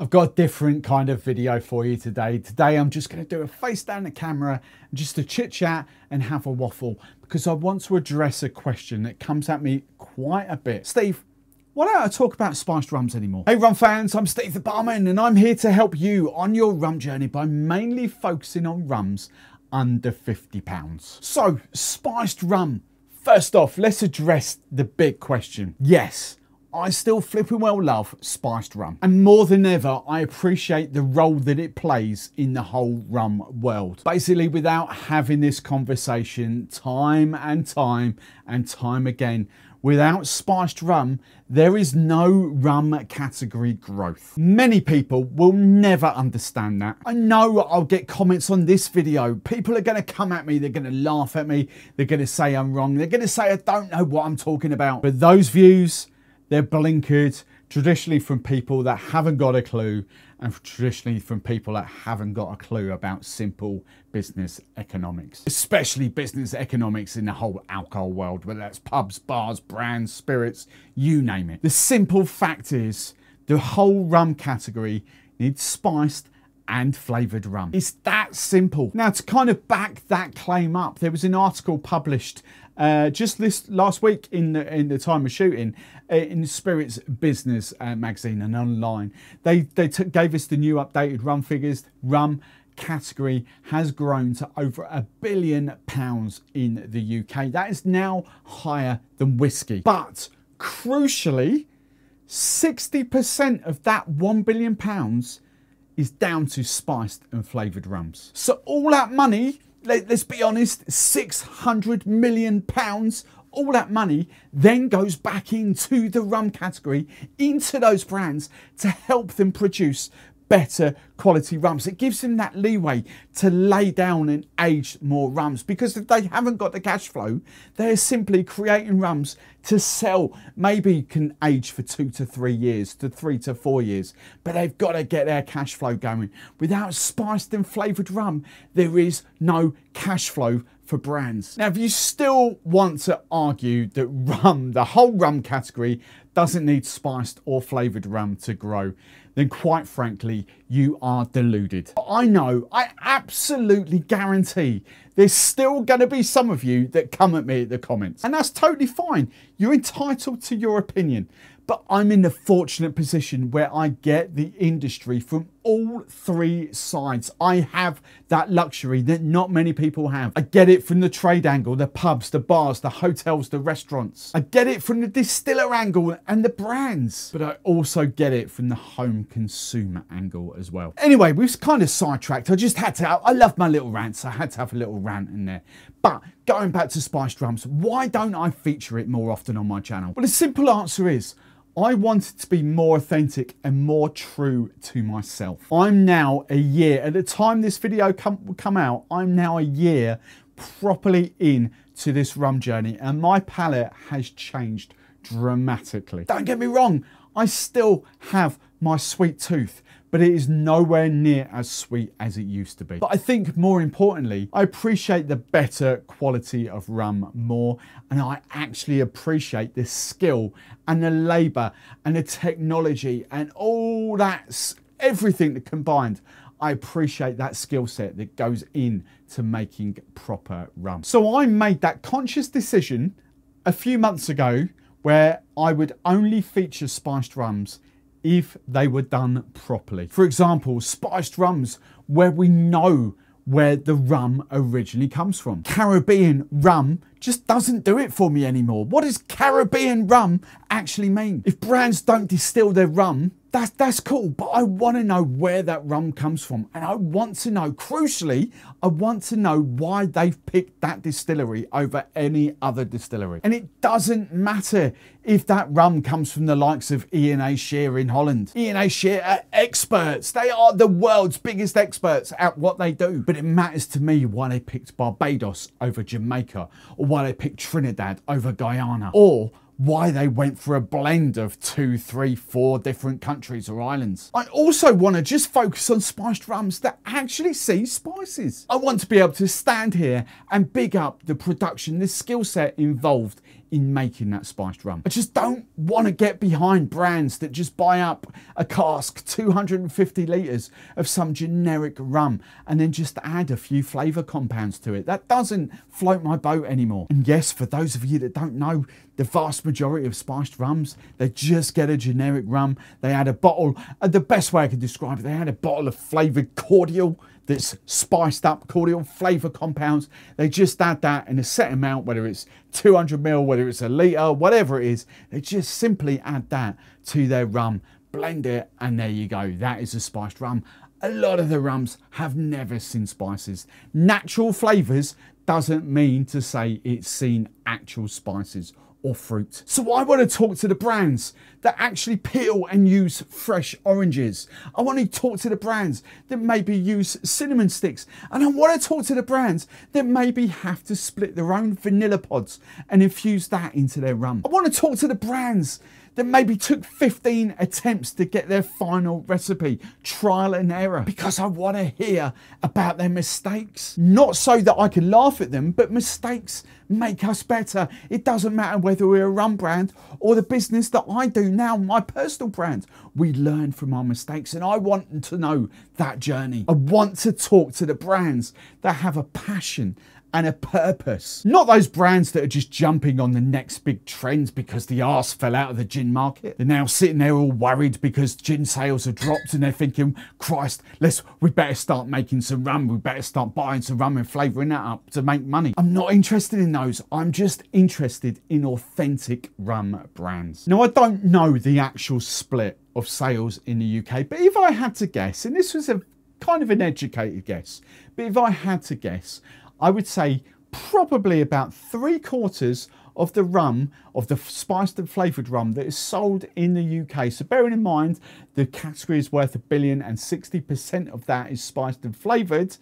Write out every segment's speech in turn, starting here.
I've got a different kind of video for you today. Today I'm just going to do a face down the camera and just a chit chat and have a waffle because I want to address a question that comes at me quite a bit. Steve, why don't I talk about spiced rums anymore? Hey rum fans, I'm Steve the Barman and I'm here to help you on your rum journey by mainly focusing on rums under £50. So, spiced rum. First off, let's address the big question. Yes, I still flipping well love spiced rum. And more than ever, I appreciate the role that it plays in the whole rum world. Basically, without having this conversation time and time again, without spiced rum, there is no rum category growth. Many people will never understand that. I know I'll get comments on this video. People are going to come at me. They're going to laugh at me. They're going to say I'm wrong. They're going to say I don't know what I'm talking about. But those views, they're blinkered traditionally from people that haven't got a clue and traditionally from people that haven't got a clue about simple business economics, especially business economics in the whole alcohol world, whether that's pubs, bars, brands, spirits, you name it. The simple fact is the whole rum category needs spiced and flavoured rum. It's that simple. Now, to kind of back that claim up, there was an article published just this last week in the time of shooting in Spirits Business magazine and online. They gave us the new updated rum figures. Rum category has grown to over £1 billion in the UK. That is now higher than whiskey. But crucially, 60% of that £1 billion is down to spiced and flavoured rums. So all that money, let's be honest, £600 million, all that money then goes back into the rum category, into those brands to help them produce better quality rums. It gives them that leeway to lay down and age more rums, because if they haven't got the cash flow, they're simply creating rums to sell. Maybe can age for 2 to 3 years, to 3 to 4 years, but they've got to get their cash flow going. Without spiced and flavoured rum, there is no cash flow for brands. Now, if you still want to argue that rum, the whole rum category, doesn't need spiced or flavoured rum to grow, then quite frankly, you are deluded. I know, I absolutely guarantee there's still going to be some of you that come at me at the comments, and that's totally fine. You're entitled to your opinion. But I'm in the fortunate position where I get the industry from all three sides. I have that luxury that not many people have. I get it from the trade angle, the pubs, the bars, the hotels, the restaurants. I get it from the distiller angle and the brands. But I also get it from the home consumer angle as well. Anyway, we've kind of sidetracked. I just had to, I love my little rants. I had to have a little rant in there. But going back to spiced rums, why don't I feature it more often on my channel? Well, the simple answer is, I wanted to be more authentic and more true to myself. I'm now a year, at the time this video will come out, I'm now a year properly in to this rum journey, and my palate has changed dramatically. Don't get me wrong, I still have my sweet tooth, but it is nowhere near as sweet as it used to be. But I think more importantly, I appreciate the better quality of rum more, and I actually appreciate the skill and the labour and the technology and all that, everything that combined. I appreciate that skill set that goes into making proper rum. So I made that conscious decision a few months ago where I would only feature spiced rums if they were done properly. For example, spiced rums where we know where the rum originally comes from. Caribbean rum just doesn't do it for me anymore. What does Caribbean rum actually mean? If brands don't distill their rum, that's cool, but I want to know where that rum comes from, and I want to know, crucially, I want to know why they've picked that distillery over any other distillery. And it doesn't matter if that rum comes from the likes of E&A Shear in Holland. E&A Shear are experts. They are the world's biggest experts at what they do. But it matters to me why they picked Barbados over Jamaica, or why they picked Trinidad over Guyana, or why they went for a blend of 2, 3, 4 different countries or islands. I also want to just focus on spiced rums that actually see spices. I want to be able to stand here and big up the production, the skill set involved in making that spiced rum. I just don't want to get behind brands that just buy up a cask, 250 litres of some generic rum and then just add a few flavour compounds to it. That doesn't float my boat anymore. And yes, for those of you that don't know, the vast majority of spiced rums, they just get a generic rum. They add a bottle, the best way I could describe it, they add a bottle of flavoured cordial that's spiced up, cordial flavour compounds. They just add that in a set amount, whether it's 200 ml, whether it's a litre, whatever it is. They just simply add that to their rum, blend it, and there you go. That is a spiced rum. A lot of the rums have never seen spices. Natural flavours doesn't mean to say it's seen actual spices or fruit. So I want to talk to the brands that actually peel and use fresh oranges. I want to talk to the brands that maybe use cinnamon sticks. And I want to talk to the brands that maybe have to split their own vanilla pods and infuse that into their rum. I want to talk to the brands that maybe took 15 attempts to get their final recipe, trial and error, because I want to hear about their mistakes. Not so that I can laugh at them, but mistakes make us better. It doesn't matter whether we're a rum brand or the business that I do now, my personal brand. We learn from our mistakes, and I want to know that journey. I want to talk to the brands that have a passion and a purpose. Not those brands that are just jumping on the next big trends because the arse fell out of the gin market. They're now sitting there all worried because gin sales have dropped and they're thinking, Christ, we better start making some rum. We better start buying some rum and flavouring that up to make money. I'm not interested in those. I'm just interested in authentic rum brands. Now, I don't know the actual split of sales in the UK, but if I had to guess, and this was a kind of an educated guess, but if I had to guess, I would say probably about 3/4 of the rum, of the spiced and flavoured rum that is sold in the UK. So bearing in mind, the category is worth $1 billion and 60% of that is spiced and flavoured.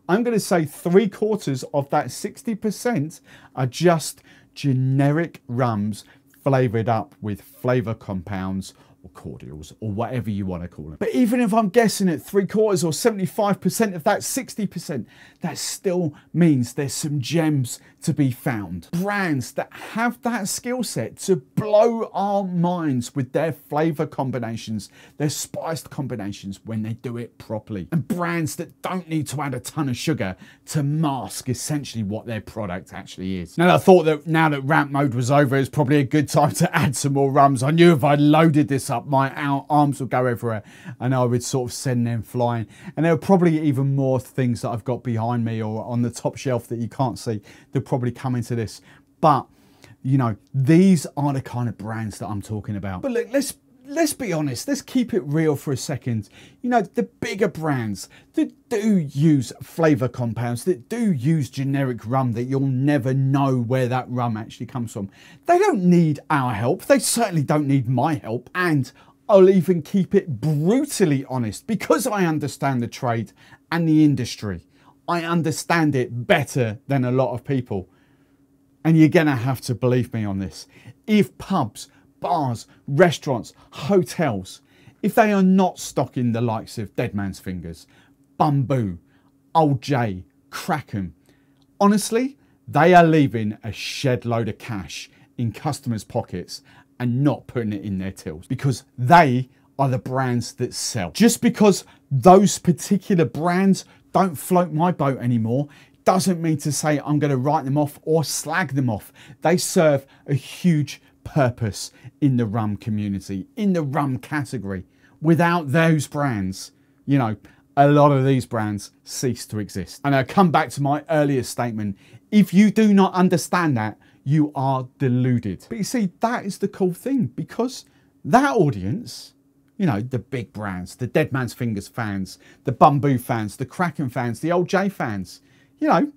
I'm going to say 3/4 of that 60% are just generic rums flavoured up with flavour compounds or cordials or whatever you want to call them. But even if I'm guessing at 3/4 or 75% of that 60%, that still means there's some gems to be found. Brands that have that skill set to blow our minds with their flavour combinations, their spiced combinations when they do it properly. And brands that don't need to add a ton of sugar to mask essentially what their product actually is. Now I thought that now that rant mode was over, it's probably a good time to add some more rums. I knew if I loaded this up, my arms would go everywhere and I would sort of send them flying. And there are probably even more things that I've got behind me or on the top shelf that you can't see that probably come into this. But, you know, these are the kind of brands that I'm talking about. But look, let's be honest, let's keep it real for a second. You know, the bigger brands that do use flavour compounds, that do use generic rum that you'll never know where that rum actually comes from, they don't need our help. They certainly don't need my help. And I'll even keep it brutally honest, because I understand the trade and the industry. I understand it better than a lot of people. And you're going to have to believe me on this. If pubs, bars, restaurants, hotels, if they are not stocking the likes of Dead Man's Fingers, Bamboo, Old J, Kraken, honestly, they are leaving a shed load of cash in customers' pockets and not putting it in their tills, because they are the brands that sell. Just because those particular brands don't float my boat anymore doesn't mean to say I'm going to write them off or slag them off. They serve a huge purpose in the rum community, in the rum category. Without those brands, you know, a lot of these brands cease to exist. And I come back to my earlier statement. If you do not understand that, you are deluded. But you see, that is the cool thing, because that audience, you know, the big brands, the Dead Man's Fingers fans, the Bamboo fans, the Kraken fans, the Old J fans, you know,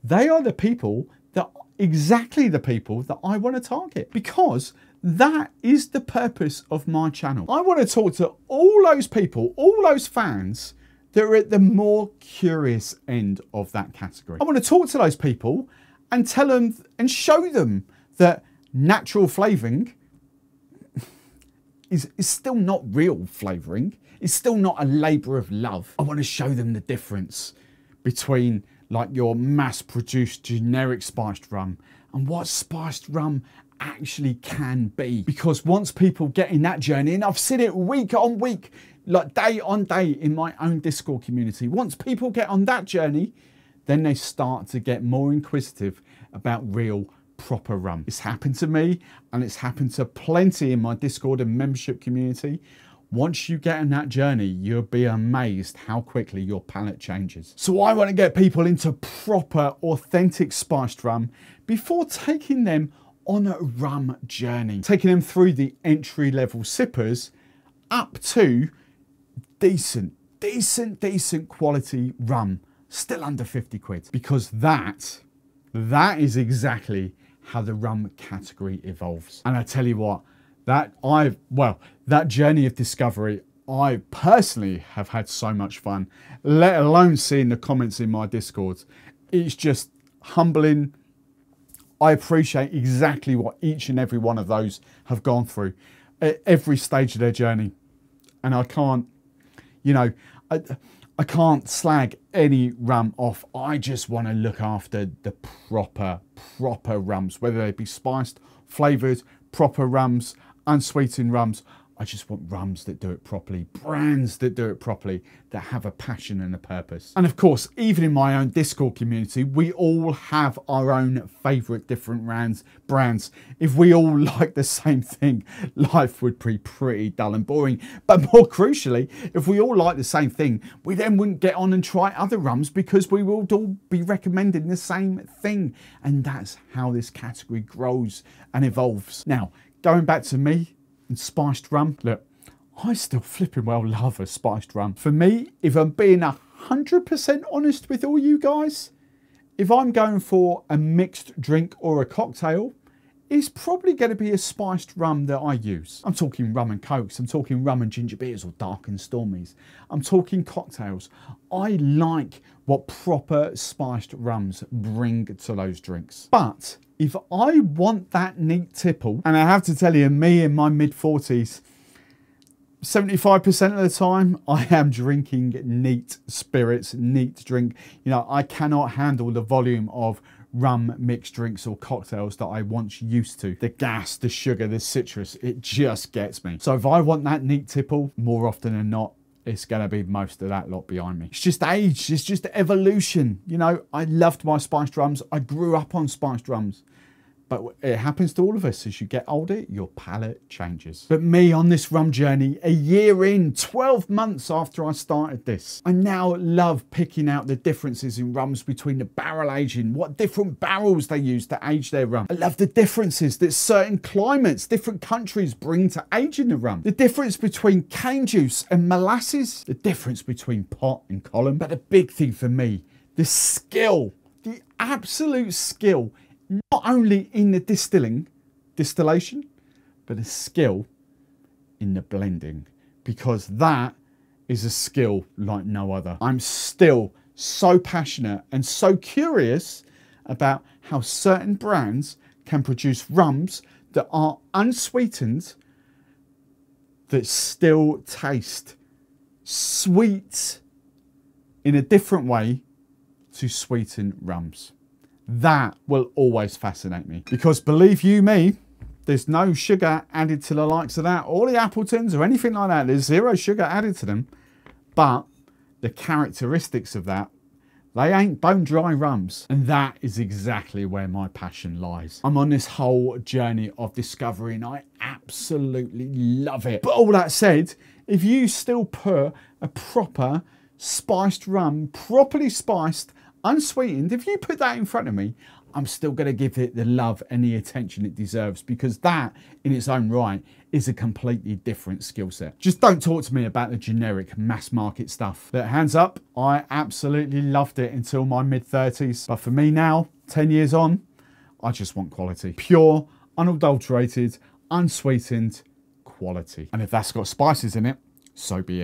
they are the people that, exactly the people that I want to target, because that is the purpose of my channel. I want to talk to all those people, all those fans that are at the more curious end of that category. I want to talk to those people and tell them and show them that natural flavouring is still not real flavouring. It's still not a labour of love. I want to show them the difference between like your mass-produced generic spiced rum and what spiced rum actually can be. Because once people get in that journey, and I've seen it week on week, like day on day in my own Discord community, once people get on that journey, then they start to get more inquisitive about real proper rum. It's happened to me, and it's happened to plenty in my Discord and membership community. Once you get on that journey, you'll be amazed how quickly your palate changes. So I want to get people into proper, authentic spiced rum before taking them on a rum journey. Taking them through the entry-level sippers up to decent quality rum, still under 50 quid. Because that is exactly how the rum category evolves. And I tell you what, that journey of discovery, I personally have had so much fun, let alone seeing the comments in my Discord. It's just humbling. I appreciate exactly what each and every one of those have gone through at every stage of their journey. And I can't, I can't slag any rum off. I just want to look after the proper rums, whether they be spiced, flavoured, proper rums, unsweetened rums. I just want rums that do it properly, brands that do it properly, that have a passion and a purpose. And of course, even in my own Discord community, we all have our own favourite different brands. If we all like the same thing, life would be pretty dull and boring. But more crucially, if we all like the same thing, we then wouldn't get on and try other rums because we will all be recommending the same thing. And that's how this category grows and evolves. Now, going back to me, and spiced rum, look, I still flipping well love a spiced rum. For me, if I'm being 100% honest with all you guys, if I'm going for a mixed drink or a cocktail, it's probably going to be a spiced rum that I use. I'm talking rum and cokes, I'm talking rum and ginger beers or dark and stormies. I'm talking cocktails. I like what proper spiced rums bring to those drinks. But if I want that neat tipple, and I have to tell you, me in my mid-40s, 75% of the time, I am drinking neat spirits, neat drink. I cannot handle the volume of rum mixed drinks or cocktails that I once used to. The gas, the sugar, the citrus, it just gets me. So if I want that neat tipple, more often than not, it's going to be most of that lot behind me. It's just age, it's just evolution. I loved my spiced rums. I grew up on spiced rums. But it happens to all of us. As you get older, your palate changes. But me on this rum journey, a year in, 12 months after I started this, I now love picking out the differences in rums between the barrel aging, what different barrels they use to age their rum. I love the differences that certain climates, different countries bring to aging the rum. The difference between cane juice and molasses, the difference between pot and column. But the big thing for me, the skill, the absolute skill, not only in the distillation, but a skill in the blending, because that is a skill like no other. I'm still so passionate and so curious about how certain brands can produce rums that are unsweetened, that still taste sweet in a different way to sweetened rums. That will always fascinate me, because believe you me, there's no sugar added to the likes of that, or the Appletons or anything like that. There's zero sugar added to them, but the characteristics of that, they ain't bone dry rums. And that is exactly where my passion lies. I'm on this whole journey of discovery and I absolutely love it. But all that said, if you still put a proper spiced rum, properly spiced, unsweetened, if you put that in front of me, I'm still going to give it the love and the attention it deserves, because that in its own right is a completely different skill set. Just don't talk to me about the generic mass market stuff. But hands up, I absolutely loved it until my mid-30s. But for me now, 10 years on, I just want quality. Pure, unadulterated, unsweetened quality. And if that's got spices in it, so be it.